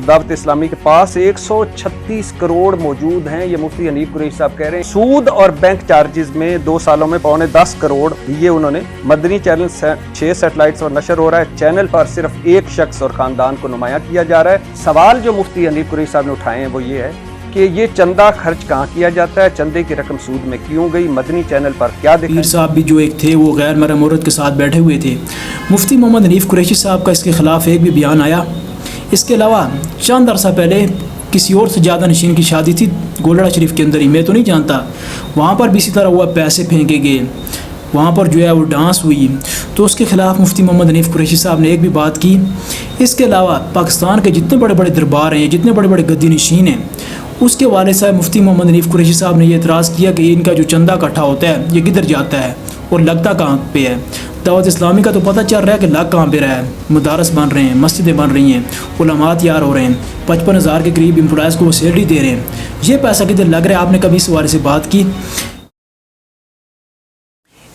दावत इस्लामी के पास 136 करोड़ मौजूद हैं। ये मुफ्ती हनीफ कुरैशी साहब कह रहे हैं। सूद और बैंक चार्जेस में 2 सालों में 10 करोड़ दिए उन्होंने। मदनी चैनल 6 सैटेलाइट्स पर नशर हो रहा है। चैनल पर सिर्फ एक शख्स और खानदान को नुमाया किया जा रहा है। सवाल जो मुफ्ती हनीफ कुरैशी साहब ने उठाए हैं वो ये है कि ये चंदा खर्च कहाँ किया जाता है, चंदे की रकम सूद में क्यों गई, मदनी चैनल पर क्या देखा। पीर साहब भी जो एक थे वो गैर महरम औरत के साथ बैठे हुए थे। मुफ्ती मोहम्मद हनीफ कुरैशी साहब का इसके ख़िलाफ़ एक भी बयान आया। इसके अलावा चंद अरसा पहले किसी और से ज़्यादा नशीन की शादी थी गोलड़ा शरीफ के अंदर ही, मैं तो नहीं जानता, वहाँ पर भी इसी तरह हुआ, पैसे फेंके गए, वहाँ पर जो है वो डांस हुई, तो उसके ख़िलाफ़ मुफ्ती मोहम्मद हनीफ कुरैशी साहब ने एक भी बात की। इसके अलावा पाकिस्तान के जितने बड़े बड़े दरबार हैं, जितने बड़े बड़े गद्दी नशीन हैं, उसके वाले साहब मुफ्ती मोहम्मद हनीफ कुरैशी साहब ने ये एतराज़ किया कि इनका जो चंदा इकट्ठा होता है ये किधर जाता है और लगता कहाँ पे है। दावत इस्लामी का तो पता चल रहा है कि लग कहाँ पे रहा है, मदारस बन रहे हैं, मस्जिदें बन रही हैं, उलमा तैयार हो रहे हैं, 55,000 के करीब एम्प्लॉयज़ को वो सैलरी दे रहे हैं। ये पैसा किधर लग रहा है, आपने कभी इस वाले से बात की।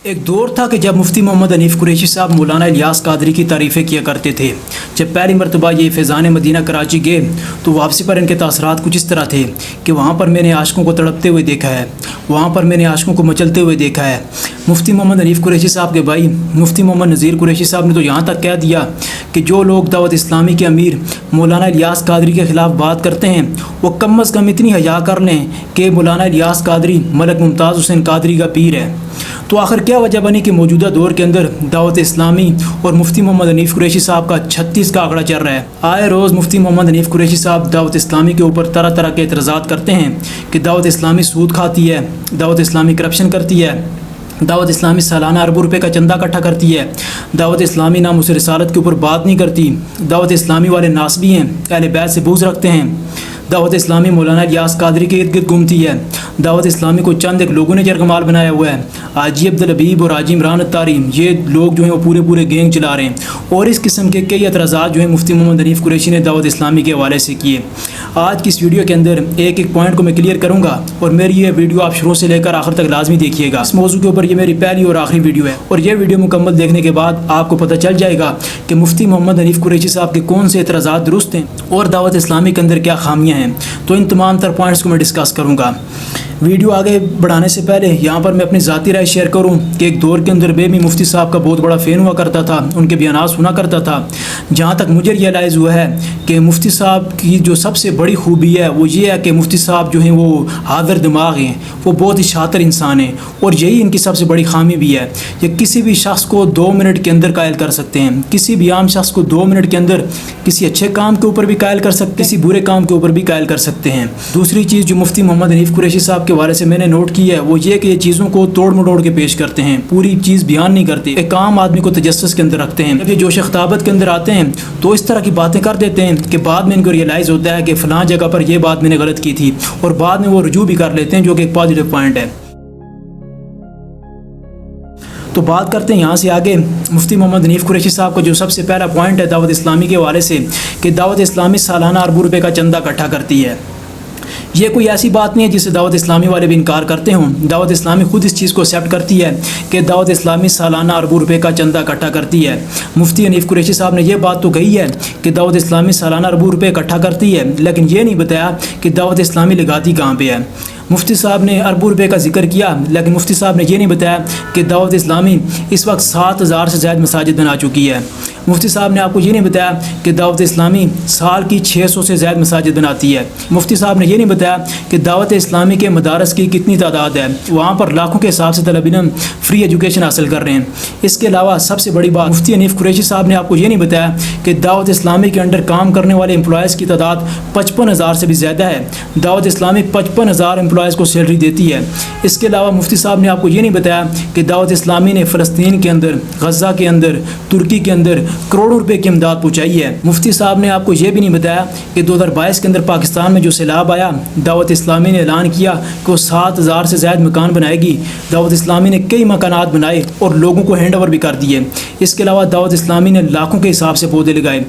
एक दौर था कि जब मुफ्ती मोहम्मद हनीफ कुरैशी साहब मौलाना इलियास कादरी की तारीफ़ें किया करते थे। जब पहली मरतबा ये फैज़ान मदीना कराची गए तो वापसी पर इनके तासरात कुछ इस तरह थे कि वहाँ पर मैंने आशिकों को तड़पते हुए देखा है, वहाँ पर मैंने आशिकों को मचलते हुए देखा है। मुफ्ती मोहम्मद हनीफ कुरैशी साहब के भाई मुफ्ती मोहम्मद नज़ीर कुरैशी साहब ने तो यहाँ तक कह दिया कि जो लोग दावत इस्लामी के अमीर मौलाना इलियास कादरी के ख़िलाफ़ बात करते हैं वो कम अज़ कम इतनी हया कर लें कि मौलाना इलियास कादरी मलक मुमताज़ हुसैन कादरी का पीर है। तो आखिर क्या वजह बनी कि मौजूदा दौर के अंदर दावत इस्लामी और मुफ्ती मोहम्मद हनीफ कुरैशी साहब का 36 का आंकड़ा चल रहा है। आए रोज़ मुफ्ती मोहम्मद हनीफ कुरैशी साहब दावत इस्लामी के ऊपर तरह तरह के एतराज़ात करते हैं कि दावत इस्लामी सूद खाती है, दावत इस्लामी करप्शन करती है, दावत इस्लामी सालाना अरबों रुपए का चंदा इकट्ठा करती है, दावत इस्लामी नाम उस रिसालत के ऊपर बात नहीं करती, दावत इस्लामी वाले नासबी हैं, अहले बैत से बूझ रखते हैं, दावत इस्लामी मौलाना इलियास कादरी के इर्द गिर्द घूमती है, दावत इस्लामी को चंद एक लोगों ने जरगमाल बनाया हुआ है, हाजी अब्दुल हबीब और हाजी इमरान अत्तारी, ये लोग जो हैं वो पूरे गेंग चला रहे हैं। और इस किस्म के कई एतराज़ात जो हैं मुफ्ती मोहम्मद हनीफ कुरैशी ने दावत इस्लामी के हवाले से किए। आज की इस वीडियो के अंदर एक एक पॉइंट को मैं क्लियर करूँगा और मेरी ये वीडियो आप शुरू से लेकर आखिर तक लाजमी देखिएगा। इस मौजू के ऊपर ये मेरी पहली और आखिरी वीडियो है और ये वीडियो मुकम्मल देखने के बाद आपको पता चल जाएगा कि मुफ्ती मोहम्मद हनीफ कुरैशी साहब के कौन से एतराज़ात दुरुस्त हैं और दावत इस्लामी के अंदर क्या खामियाँ हैं। तो इन तमाम तर पॉइंट्स को मैं डिस्कस करूँगा। वीडियो आगे बढ़ाने से पहले यहाँ पर मैं अपनी ज़ाती राय शेयर करूँ कि एक दौर के अंदर मैं भी मुफ्ती साहब का बहुत बड़ा फ़ैन हुआ करता था, उनके बयानात सुना करता था। जहाँ तक मुझे रियलाइज़ हुआ है कि मुफ्ती साहब की जो सबसे बड़ी खूबी है वो ये है कि मुफ्ती साहब जो हैं वो हाज़िर दिमाग हैं, वो बहुत ही शातिर इंसान हैं और यही इनकी सबसे बड़ी खामी भी है। ये किसी भी शख्स को 2 मिनट के अंदर कायल कर सकते हैं, किसी भी आम शख्स को 2 मिनट के अंदर किसी अच्छे काम के ऊपर भी कायल कर सकते हैं, किसी बुरे काम के ऊपर भी कायल कर सकते हैं। दूसरी चीज़ जो मुफ्ती मोहम्मद हनीफ कुरैशी साहब के हवाले से मैंने नोट की है वो ये कि ये चीज़ों को तोड़ मटोड़ के पेश करते हैं, पूरी चीज़ बयान नहीं करते, एक आम आदमी को तजस्सुस के अंदर रखते हैं। जब ये जोश खिताबत के अंदर आते हैं तो इस तरह की बातें कर देते हैं कि बाद में इनको रियलाइज़ होता है कि फ़लाँ जगह पर यह बात मैंने गलत की थी और बाद में वो रुजू भी कर लेते हैं, जो कि एक पॉजिटिव पॉइंट है। तो बात करते हैं यहाँ से आगे मुफ्ती मोहम्मद हनीफ कुरैशी साहब का जो सबसे पहला पॉइंट है दावत इस्लामी के हवाले से कि दावत इस्लामी सालाना अरबों रुपए का चंदा इकट्ठा करती है। ये कोई ऐसी बात नहीं है जिसे दावत इस्लामी वाले भी इनकार करते हों। दावत इस्लामी खुद इस चीज़ को एक्सेप्ट करती है कि दावत इस्लामी सालाना अरबों रुपए का चंदा इकट्ठा करती है। मुफ्ती हनीफ कुरैशी साहब ने यह बात तो कही है कि दावत इस्लामी सालाना अरबों रुपए इकट्ठा करती है, लेकिन ये नहीं बताया कि दावत इस्लामी लगाती कहाँ पे है। मुफ्ती साहब ने अरबों रुपए का जिक्र किया, लेकिन मुफ्ती साहब ने यह नहीं बताया कि दावत इस्लामी इस वक्त 7,000 से ज़्यादा मसाजिद बना चुकी है। मुफ्ती साहब ने आपको ये नहीं बताया कि दावत इस्लामी साल की 600 से ज़्यादा मसाजिद बनाती है। मुफ्ती साहब ने यह नहीं बताया कि दावत इस्लामी के मदारस की कितनी तादाद है, वहाँ पर लाखों के हिसाब से तलबा इल्म फ्री एजुकेशन हासिल कर रहे हैं। इसके अलावा सबसे बड़ी बात मुफ्ती हनीफ कुरैशी साहब ने आपको ये नहीं बताया कि दावत इस्लामी के अंडर काम करने वाले एम्प्लॉयज़ की तादाद 55,000 से भी ज़्यादा है। दावत इस्लामी 55,000 एम्प्लॉयज़ को सैलरी देती है। इसके अलावा मुफ्ती साहब ने आपको ये नहीं बताया कि दावत इस्लामी ने फ़लस्तीन के अंदर, गज़ा के अंदर, तुर्की के अंदर करोड़ों रुपए की इमदाद पहुँचाई है। मुफ्ती साहब ने आपको ये भी नहीं बताया कि 2022 के अंदर पाकिस्तान में जो सैलाब आया, दावत इस्लामी ने ऐलान किया कि वो 7,000 से ज़्यादा मकान बनाएगी। दावत इस्लामी ने कई मकानात बनाए और लोगों को हैंड ओवर भी कर दिए। इसके अलावा दावत इस्लामी ने लाखों के हिसाब से पौधे लगाए।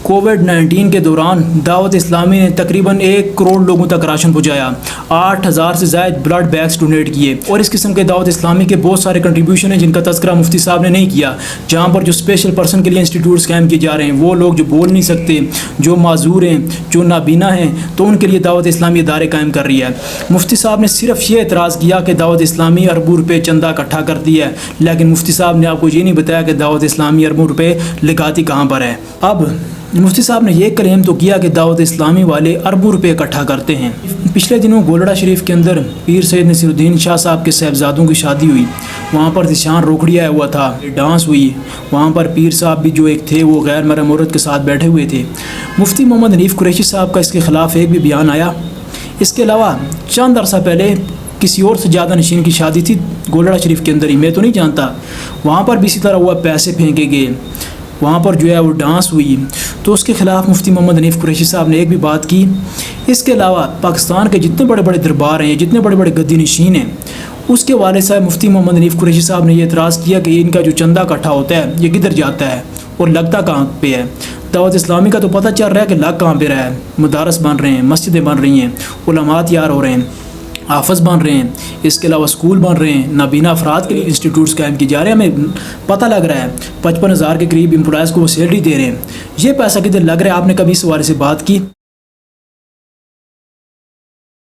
कोविड-19 के दौरान दावत इस्लामी ने तकरीबन 1 करोड़ लोगों तक राशन पहुंचाया, 8,000 से ज़ायद ब्लड बैग्स डोनेट किए और इस किस्म के दावत इस्लामी के बहुत सारे कंट्रीब्यूशन हैं जिनका तज़किरा मुफ्ती साहब ने नहीं किया। जहाँ पर जो स्पेशल पर्सन के लिए इंस्टीट्यूट्स कायम किए जा रहे हैं, वो लोग जो बोल नहीं सकते, जो माजूर हैं, जो नाबीना हैं, तो उनके लिए दावत इस्लामी इदारे कायम कर रही है। मुफ्ती साहब ने सिर्फ ये एतराज़ किया कि दावत इस्लामी अरबों रुपये चंदा इकट्ठा करती है, लेकिन मुफ्ती साहब ने आपको ये नहीं बताया कि दावत इस्लामी अरबों रुपये लगाती कहाँ पर है। अब मुफ्ती साहब ने यह क्लेम तो किया कि दावत इस्लामी वाले अरबों रुपये इकट्ठा करते हैं। पिछले दिनों गोलड़ा शरीफ के अंदर पीर सैयद नसीरुद्दीन शाह साहब के साहबजादों की शादी हुई, वहाँ पर दिशान रोकड़ी आया हुआ था, डांस हुई, वहाँ पर पीर साहब भी जो एक थे वो गैर महरम औरत के साथ बैठे हुए थे। मुफ्ती मोहम्मद हनीफ कुरैशी साहब का इसके ख़िलाफ़ एक भी बयान आया। इसके अलावा चंद अरसा पहले किसी और से ज़्यादा नशीन की शादी थी गोलड़ा शरीफ के अंदर ही, मैं तो नहीं जानता, वहाँ पर भी इसी तरह हुआ, पैसे फेंके गए, वहाँ पर जो है वो डांस हुई, तो उसके ख़िलाफ़ मुफ्ती मोहम्मद हनीफ कुरैशी साहब ने एक भी बात की। इसके अलावा पाकिस्तान के जितने बड़े बड़े दरबार हैं, जितने बड़े बड़े गद्दी नशीन हैं, उसके वाले साहब मुफ्ती मोहम्मद हनीफ कुरैशी साहब ने यह एतराज़ किया कि इनका जो चंदा इकट्ठा होता है ये किधर जाता है और लगता कहाँ पे है। दावत इस्लामी का तो पता चल रहा है कि लग कहाँ पे रहा है, मदारस बन रहे हैं, मस्जिदें बन रही हैं, उलमा तैयार हो रहे हैं, हाफ़िज़ बन रहे हैं, इसके अलावा स्कूल बन रहे हैं, नाबीना अफराद के लिए इंस्टीट्यूट्स कायम किए जा रहे हैं। हमें पता लग रहा है 55,000 के करीब एम्प्लॉयज़ को वो सैलरी दे रहे हैं। ये पैसा किधर लग रहा है? आपने कभी इस बारे से बात की?